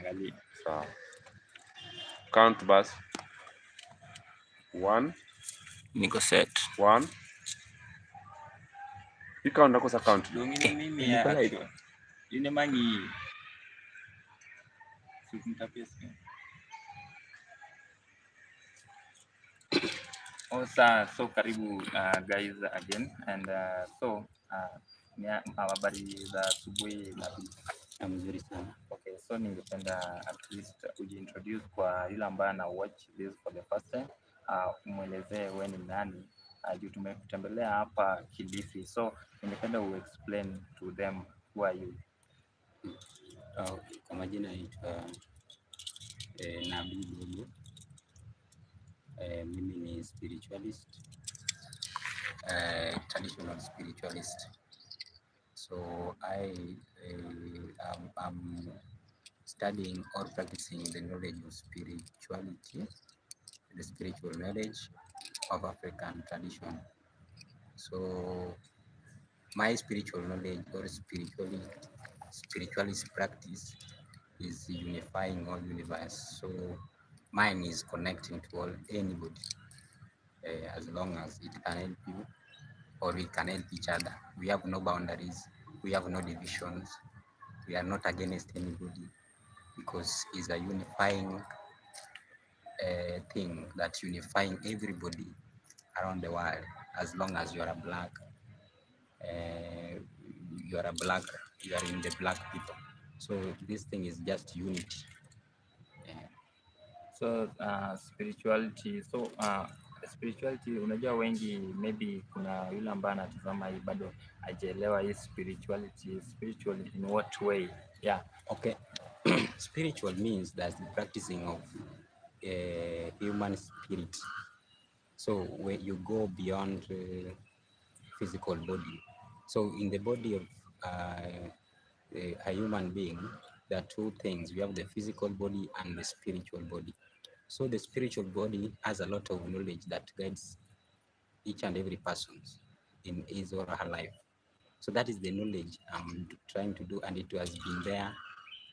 niangalie. Sawa. Count basi. 1. Niko set. 1. Count nakosa count. Mimi ya Afichua. Yune mangi. Sikutapesa. So karibu guys again, and habari za asubuhi Nabii. Mzuri sana. Okay, so ningependa at least ujiintroduce kwa yule ambaye ana watch this for the first time, umuelezee wewe ni nani. Juu tumekutembelea hapa Kilifi, so ningependa explain to them who are you. Kwa majina naitwa Nabii Gogoo. Mimi ni spiritualist, traditional spiritualist. So I'm studying or practicing the knowledge of spirituality, the spiritual knowledge of African tradition. So my spiritual knowledge or spiritualist practice is unifying all universe. So mine is connecting to anybody, as long as it can help you or we can help each other. We have no boundaries, we have no divisions, we are not against anybody, because it's a unifying thing that's unifying everybody around the world. As long as you are a black, you are in the black people. So this thing is just unity. So spirituality, spirituality, unajua wengi maybe kuna yule ambaye anatazama hii bado hajaelewa hii spirituality. Spiritual in what way? Yeah. Okay. Spiritual means that the practicing of human spirit. So where you go beyond physical body. So in the body of a human being, there are two things. We have the physical body and the spiritual body. So the spiritual body has a lot of knowledge that guides each and every person in his or her life. So that is the knowledge I'm trying to do, and it has been there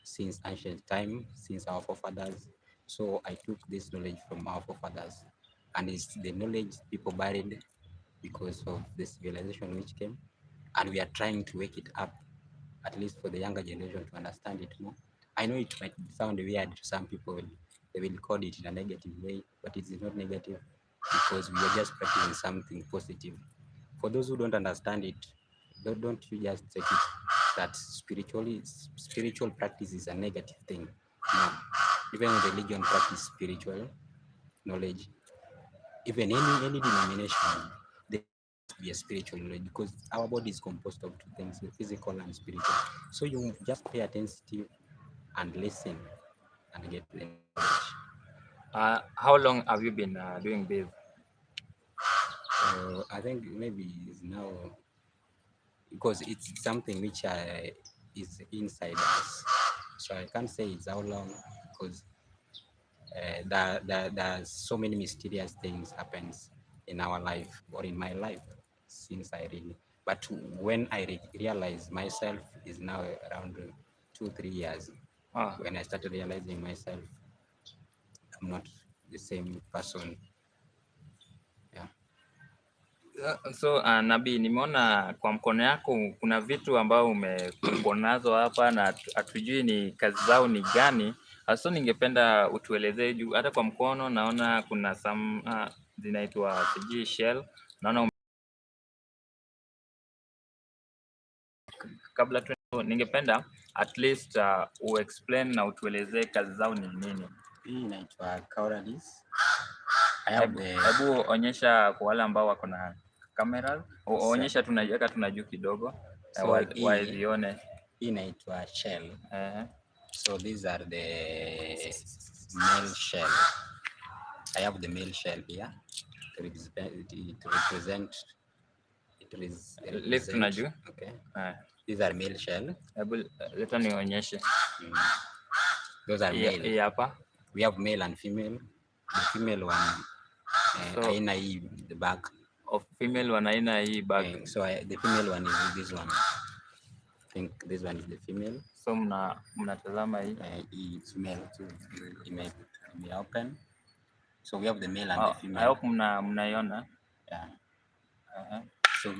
since ancient time, since our forefathers. So I took this knowledge from our forefathers, and it's the knowledge people buried because of the civilization which came, and we are trying to wake it up, at least for the younger generation, to understand it more. I know it might sound weird to some people. They will call it in a negative way, but it is not negative, because we are just practicing something positive. For those who don't understand it, don't you just take it that spiritual practice is a negative thing. No, even religion practice spiritual knowledge. Even any denomination, there must be a spiritual knowledge, because our body is composed of two things, the physical and spiritual. So you just pay attention and listen and get the knowledge. How long have you been doing this? I think maybe it's now, because it's something which is inside us. So I can't say it's how long, because there's so many mysterious things happens in our life, or in my life, since I really. But when I realize myself is now around 2-3 years. When I started realizing myself, I'm not the same person. Yeah. So Nabii, nimeona kwa mkono yako kuna vitu ambao uko nazo hapa na hatujui ni kazi zao ni gani. So ningependa utuelezee, juu hata kwa mkono naona kuna some zinaitwa sijui shell. Naona kabla tu ningependa at least explain na utuelezee kazi zao ni nini. Hii inaitwa cowries. Hebu onyesha kwa wale ambao wako na kamera, onyesha tunaiweka juu kidogo, so waione. Hii inaitwa shell. So these are the male shell. I have the male shell here to represent. Lift na juu. Okay. These are male shell. Hebu leta nionyeshe. Those are male. Hii hapa. We have male and female. The female one aina hii the back. Of female one aina hii back. So the female one is this one. I think this one is the female. So mnatazama hii. It's male, so it may open. So we have the male and the I female. hope mnaiona. Yeah. So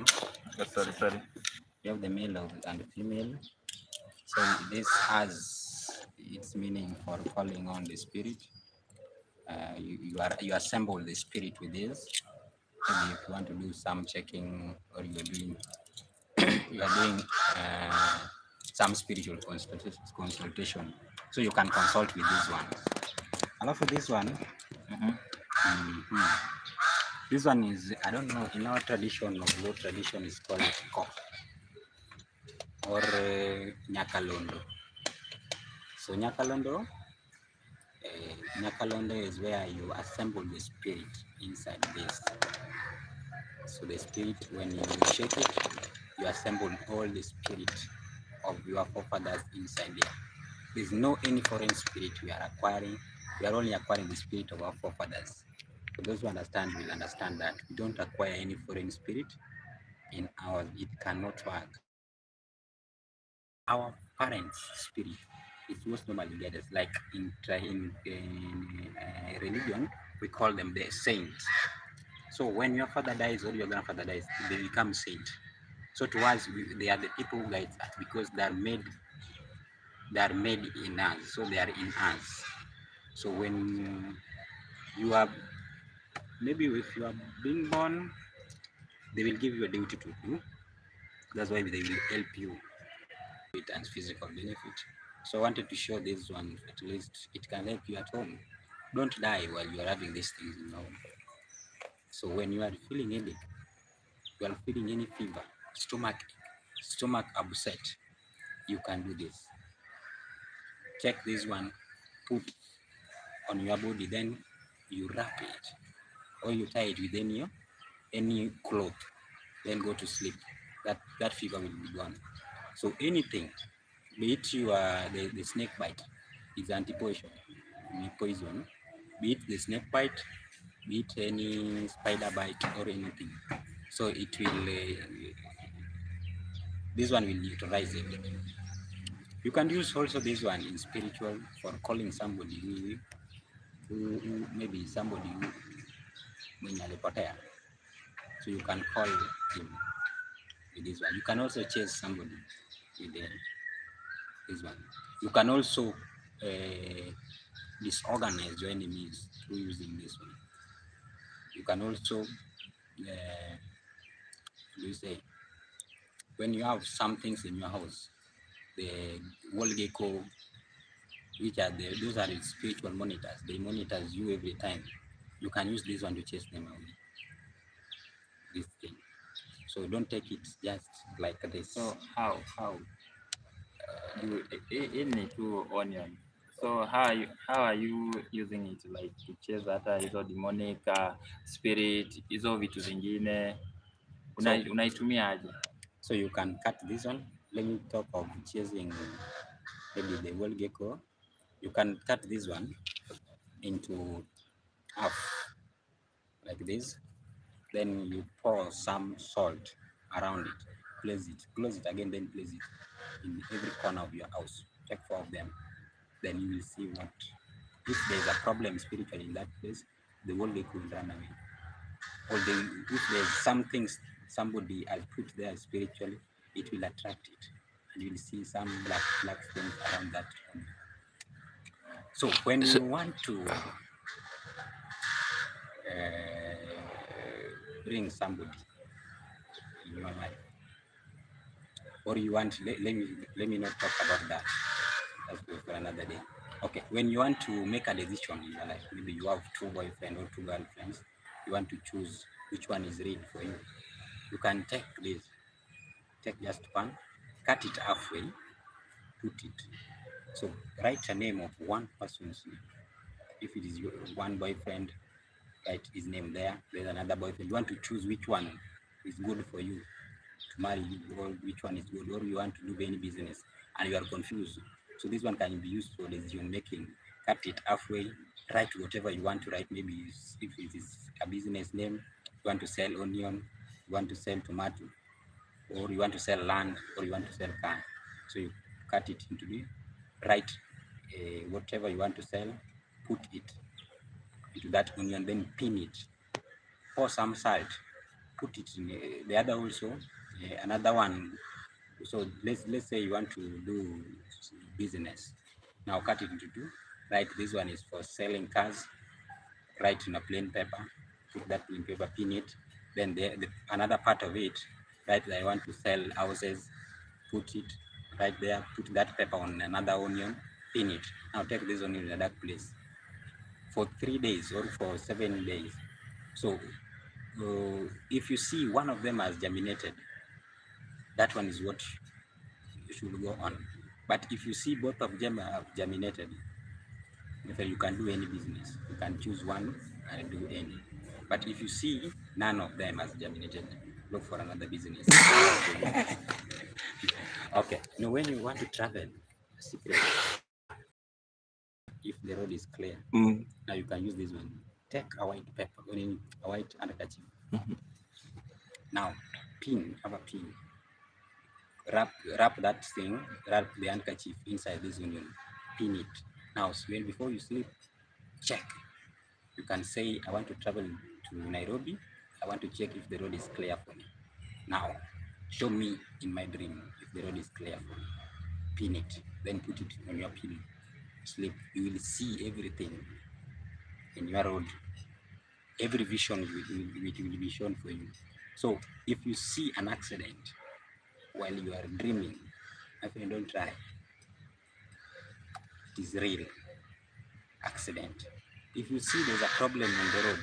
So sorry. we have the male and the female. So this has its meaning for calling on the spirit. You assemble the spirit with this. Maybe if you want to do some checking, or you are doing some spiritual consultation. So you can consult with this one. And for this one, this one is, I don't know, in our tradition of low tradition is called ko or nyakalondo. So nyakalondo is where you assemble the spirit inside this. So the spirit, when you shake it, you assemble all the spirit of your forefathers inside there. There's no any foreign spirit we are acquiring. We are only acquiring the spirit of our forefathers. For those who understand will understand that we don't acquire any foreign spirit in ours. It cannot work. Our parents' spirit is most normally get us. Like in religion, we call them the saints. So when your father dies or your grandfather dies, they become saint. So to us, they are the people who guide us because they are made in us. So they are in us. So when you are, maybe if you are being born, they will give you a duty to do. That's why they will help you with and physical benefit. So I wanted to show this one, at least it can help you at home. Don't die while you are having these things in home. So when you are feeling headache, you are feeling any fever, stomach upset, you can do this. Take this one, put on your body, then you wrap it, or you tie it with any cloth, then go to sleep. That fever will be gone. So anything, be it the snake bite, is anti-poison, poison. Be it the snake bite, be it any spider bite or anything. So it will, this one will neutralize it. You can use also this one in spiritual for calling somebody who maybe somebody who mwenye alipotea. So you can call him with this one. You can also chase somebody with this one. You can also disorganize your enemies through using this one. You can also, you say, when you have some things in your house, the wall gecko, which are those are the spiritual monitors. They monitors you every time. You can use this one to chase them away. This thing. So don't take it just like this. So how you in to onion. So how are you using it, like to chase hata hizo demonic spirit, hizo vitu zingine unaitumia aje? So you can cut this one. Let me talk of chasing maybe the wall gecko. You can cut this one into half like this. Then you pour some salt around it. Place it, close it again, then place it in every corner of your house. Take 4 of them. Then you will see what, if there's a problem spiritually in that place, the wall gecko will run away. Or if there's something somebody has put there spiritually, it will attract it, and you will see some black things around that room. So when you want to bring somebody in your life, or you want, let me not talk about that. That's for another day. Okay, when you want to make a decision in your life, maybe you have 2 boyfriends or 2 girlfriends, you want to choose which one is real for you. You can take just one, cut it halfway, put it. So write a name of one person's name. If it is your one boyfriend, write his name there. There's another boyfriend. You want to choose which one is good for you to marry you, or which one is good, or you want to do any business and you are confused. So this one can be used for decision making. Cut it halfway, write whatever you want to write. Maybe if it is a business name, you want to sell onion, you want to sell tomato, or you want to sell land, or you want to sell car. So you cut it into the right, whatever you want to sell, put it into that onion, then pin it. Pour some salt, put it in the other also, another one. So let's say you want to do business. Now cut it into two. Right, this one is for selling cars. Write in a plain paper, put that plain paper, pin it. Then another part of it, right, I want to sell houses, put it right there, put that paper on another onion, pin it. Now take this onion in a dark place for 3 days or for 7 days. So if you see one of them has germinated, that one is what you should go on. But if you see both of them have germinated, you can do any business. You can choose one and do any. But if you see none of them has germinated, look for another business. Okay. Now, when you want to travel, secret, if the road is clear, now you can use this one. Take a white paper, a white handkerchief. Now, have a pin. Wrap that thing, wrap the handkerchief inside this onion, pin it. Now, before you sleep, check. You can say, I want to travel to Nairobi. I want to check if the road is clear for me. Now, show me in my dream if the road is clear for me. Pin it, then put it on your pillow. Sleep. You will see everything in your road. Every vision will be shown for you. So, if you see an accident while you are dreaming, my friend, don't try. It is real accident. If you see there's a problem on the road,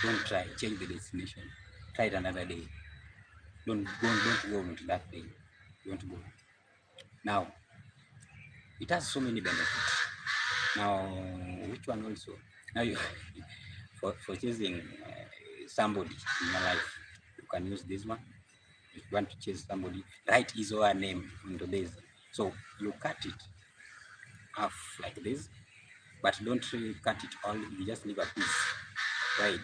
don't try. Change the destination. Try it another day. Don't go into that day. Don't go. Now, it has so many benefits. Now, which one also? Now, for choosing somebody in your life, you can use this one. If you want to chase somebody, write his or her name into this. So you cut it half like this, but don't cut it all. You just leave a piece. Right,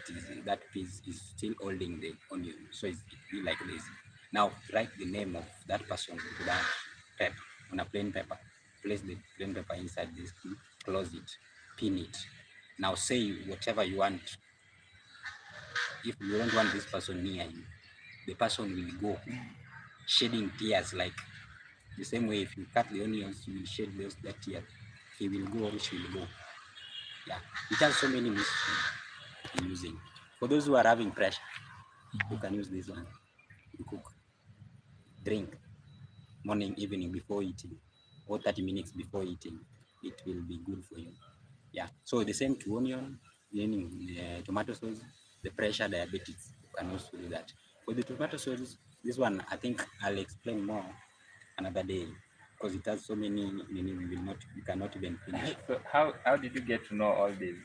that piece is still holding the onion, so it will be like this. Now write the name of that person into that paper on a plain paper. Place the plain paper inside this, close it, pin it. Now say whatever you want. If you don't want this person near you, the person will go shedding tears, like the same way if you cut the onions, you will shed that tear. He will go or she will go. Yeah, it has so many uses in using. For those who are having pressure, you can use this one. You cook, drink, morning, evening, before eating, or 30 minutes before eating. It will be good for you. Yeah. So the same to onion, tomato sauce, the pressure, diabetes, you can also do that. For the tomato sauce, this one I think I'll explain more another day because it has so many. We cannot even finish. So how did you get to know all this?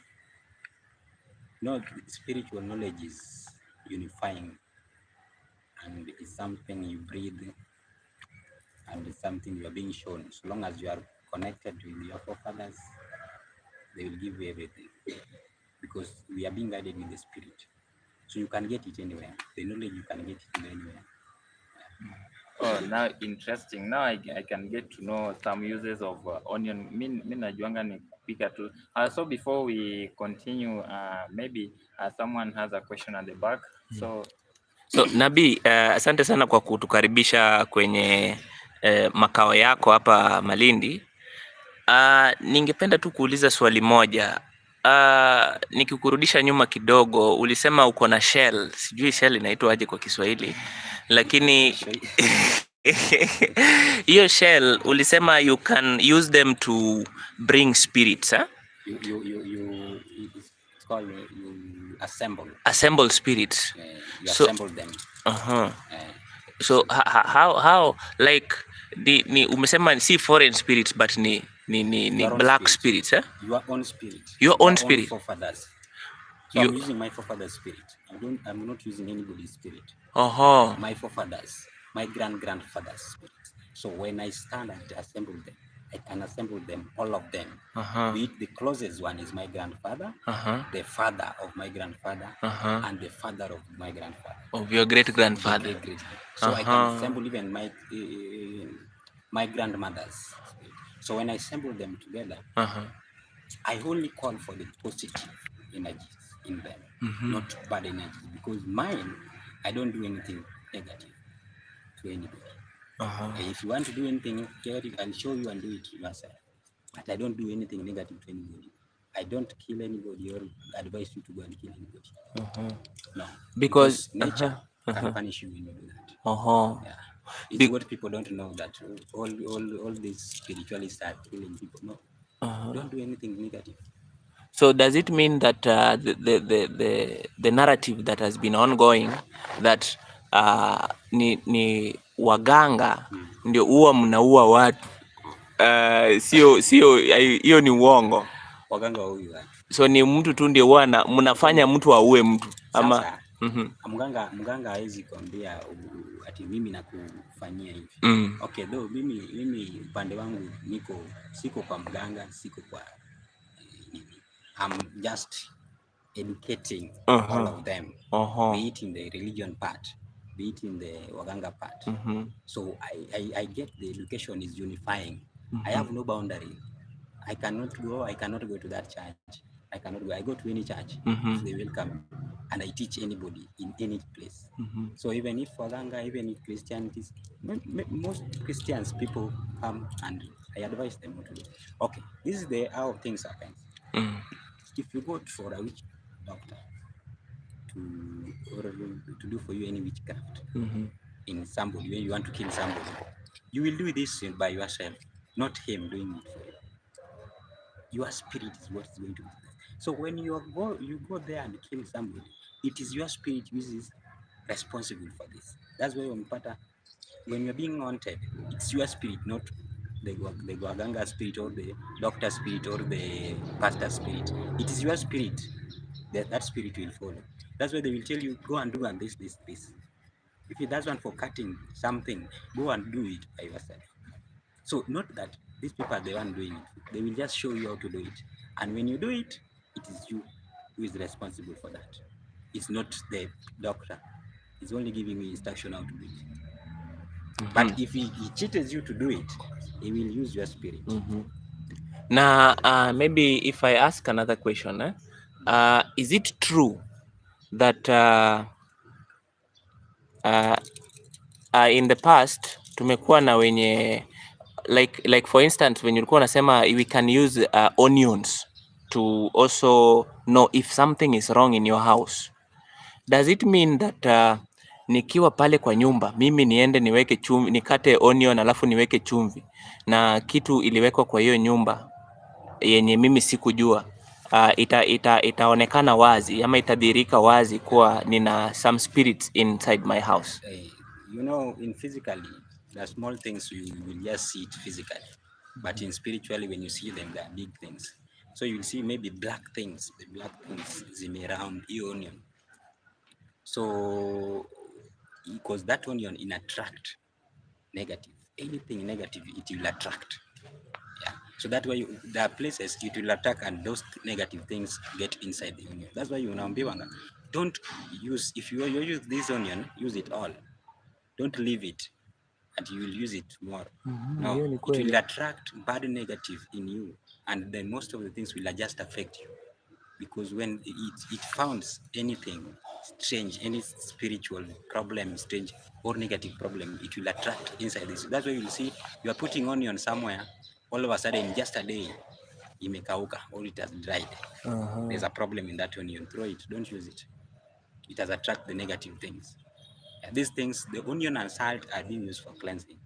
No, spiritual knowledge is unifying, and it's something you breathe, and it's something you are being shown. So long as you are connected with your forefathers, they will give you everything, because we are being guided with the spirit. So you can get it anywhere. The knowledge, you can get it anywhere. Oh, now interesting. Now I can get to know some uses of onion. Mi najuanga ni kupika tu. So before we continue, maybe someone has a question at the back. So Nabii, asante sana kwa kutukaribisha kwenye makao yako hapa Malindi. Ningependa tu kuuliza swali moja. Nikikurudisha nyuma kidogo, ulisema uko na shell. Sijui shell inaitwa aje kwa Kiswahili. Lakini hiyo shell ulisema you can use them to bring spirits, huh? It's called you assemble spirits. You assemble them. So how like ni umesema si foreign spirits but ni black spirits, eh? Your own spirit. Your own spirit. Forefathers. So I'm using my forefather's spirit. I'm not using anybody's spirit. My forefathers, my grandfather's spirit. So when I stand and assemble them, I can assemble them, all of them. The closest one is my grandfather, the father of my grandfather, and the father of my grandfather. Of your great grandfather. So I can assemble even my grandmother's spirit. So when I assemble them together, I only call for the positive energies in them, not bad energies, because mine, I don't do anything negative to anybody. If you want to do anything, I'll show you and do it yourself. But I don't do anything negative to anybody. I don't kill anybody or advise you to go and kill anybody. No, because nature can punish you when you do that. Yeah. It's what people don't know, that all these spiritualists are killing people. No, don't do anything negative. So does it mean that the narrative that has been ongoing that ni waganga ndio huwa mnaua watu, sio hiyo ni uongo? Waganga huyu so ni mtu tu ndio huwa mnafanya mtu aue mtu ama? Sasa, mganga hawezi kuambia ati mimi nakufanyia hivi. Okay, though mimi upande wangu siko kwa mganga, siko kwa I'm just educating all of them, be it in the religion part, be it in the waganga part. So I get the education is unifying. I have no boundary. I cannot go to that church. I go to any church if they welcome, and I teach anybody in any place. So even if waganga, even if Christianity, most Christians people come and I advise them what to do. Okay, this is how things happen. If you go for a witch doctor to do for you any witchcraft in somebody, when you want to kill somebody, you will do this by yourself, not him doing it for you. Your spirit is what is going to do that. So when you go there and kill somebody, it is your spirit which is responsible for this. That's why when you're being haunted, it's your spirit, not the waganga spirit or the doctor spirit or the pastor spirit. It is your spirit that spirit will follow. That's why they will tell you, go and do and this. If it does one for cutting something, go and do it by yourself. So not that these people are the one doing it. They will just show you how to do it. And when you do it, it is you who is responsible for that. It's not the doctor. He's only giving you instruction how to do it. But if he cheats you to do it, he will use your spirit. Now, maybe if I ask another question, is it true that in the past tumekuwa na wenye like for instance when ulikuwa unasema we can use onions to also know if something is wrong in your house, does it mean that nikiwa pale kwa nyumba mimi niende niweke chumvi, nikate onion alafu niweke chumvi na kitu iliwekwa kwa hiyo nyumba yenye mimi sikujua, itaonekana wazi ama itadhirika wazi kuwa nina some spirits inside my house? You know, in physically, the small things you will just see it physically, but in spiritually, when you see them, they are big things. So you'll see maybe black things, the black things zime around the onion. So because that onion in attract negative, anything negative, it will attract. Yeah. So that way, there are places it will attack, and those negative things get inside the onion. That's why you know, don't use, if you use this onion, use it all. Don't leave it, and you will use it more. No, it will attract bad negative in you, and then most of the things will just affect you, because when it finds anything strange, any spiritual problem, strange or negative problem, it will attract inside this. That's why you'll see you are putting onion somewhere, all of a sudden, just a day, imekauka or it has dried. There's a problem in that onion. Throw it. Don't use it. It has attracted the negative things. These things, the onion and salt are being used for cleansing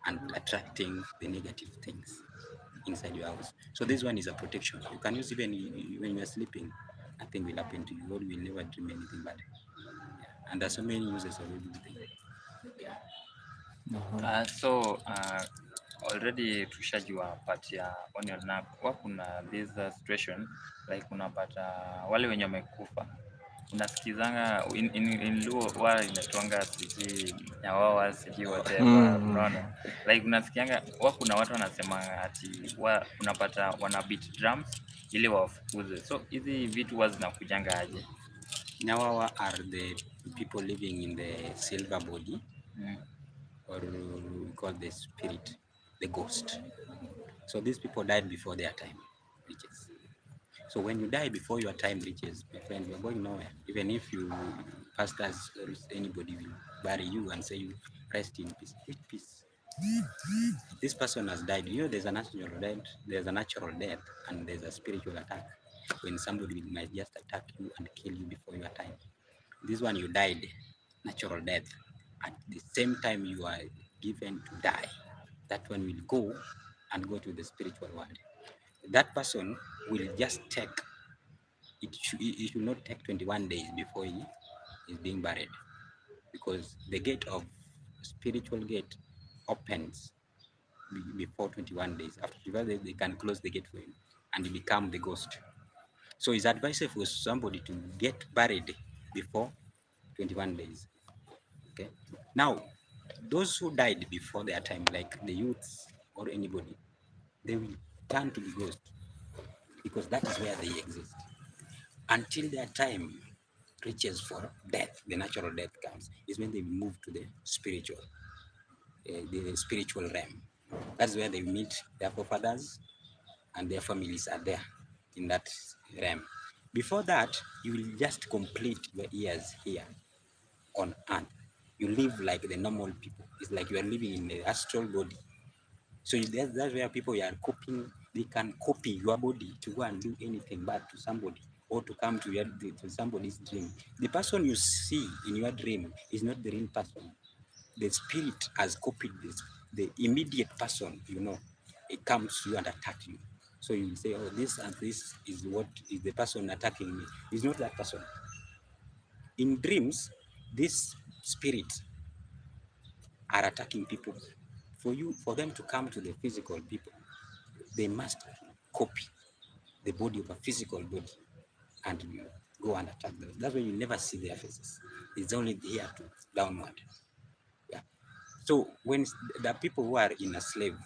and attracting the negative things inside your house. So this one is a protection. You can use even when you are sleeping. Nothing will happen to you. God will never dream anything bad. Yeah. And there's so many uses of everything. Yeah. Already tushajua part ya onion, na kwa kuna this situation like unapata wale wenye wamekufa, unasikizanga in Luo wala inatwanga siji nyawawa siji whatever, unaona like unasikianga kuna watu wanasema ati unapata wana beat drums ili wafukuze. So hizi vitu huwa zinakujanga aje? Nyawawa are the people living in the silver body, or we call the spirit, the ghost. So these people died before their time reaches. So when you die before your time reaches, my friend, you're going nowhere. Even if you pastors or anybody will bury you and say you rest in peace. Which peace? This person has died. You know, there's a natural death, and there's a spiritual attack. When somebody might just attack you and kill you before your time. This one, you died, natural death. At the same time you are given to die, that one will go and go to the spiritual world. That person will just take, it should not take 21 days before he is being buried, because the gate of spiritual gate opens before 21 days. After 21 days, they can close the gate for him and he become the ghost. So it's advisable for somebody to get buried before 21 days. Okay. Now, those who died before their time, like the youths or anybody, they will turn to the ghost, because that is where they exist. Until their time reaches for death, the natural death comes, is when they move to the spiritual realm. That's where they meet their forefathers and their families are there in that realm. Before that, you will just complete your years here on earth. You live like the normal people. It's like you are living in the astral body. So that's where people are copying. They can copy your body to go and do anything bad to somebody, or to come to somebody's dream. The person you see in your dream is not the real person. The spirit has copied this. The immediate person, you know, it comes to you and attacks you. So you say, oh, this and this is what is the person attacking me. It's not that person. In dreams, these spirits are attacking people. For them to come to the physical people, they must copy the body of a physical body and go and attack them. That's why you never see their faces. It's only here to downward. Yeah. So when the people who are in a slave,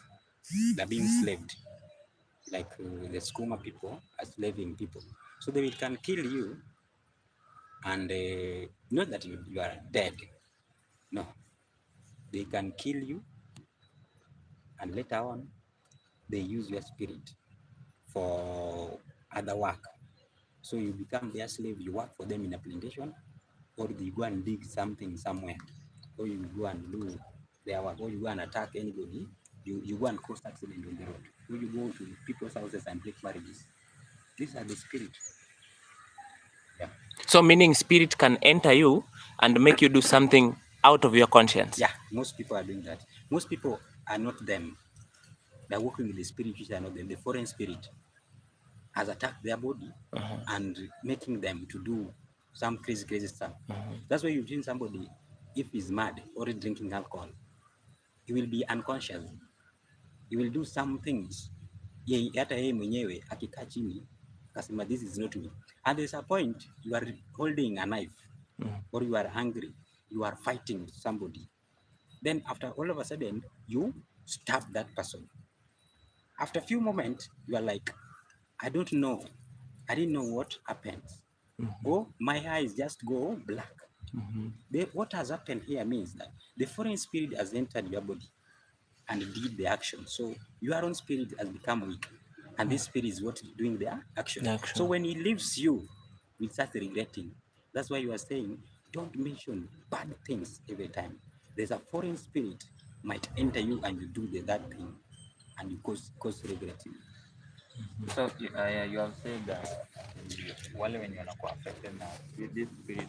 they're being slaved, like the Skuma people are slaving people. So they can kill you, and not that you are dead. No, they can kill you, and later on they use your spirit for other work. So you become their slave, you work for them in a plantation, or you go and dig something somewhere, or you go and do their work, or you go and attack anybody, you go and cause accident on the road, or you go to people's houses and break marriages. These are the spirit. Yeah. So meaning spirit can enter you and make you do something out of your conscience. Yeah, most people are doing that. Most people are not them. They're working with the spirit which are not them. The foreign spirit has attacked their body and making them to do some crazy stuff. That's why you've seen somebody, if he's mad or drinking alcohol, he will be unconscious. He will do some things. Hata yeye mwenyewe akikaa chini akasema this is not me. And there's a point you are holding a knife or you are angry, you are fighting somebody. Then after all of a sudden you stab that person. After a few moments you are like, I don't know. I didn't know what happens. Oh, my eyes just go black. What has happened here means that the foreign spirit has entered your body and did the action. So your own spirit has become weak. And this spirit is what is doing the action. So when he leaves you, you start regretting. That's why you are saying, don't mention bad things every time. There's a foreign spirit might enter you and you do that thing and you cause regretting. So you have said that wale wenye wanakuwa affected na this spirit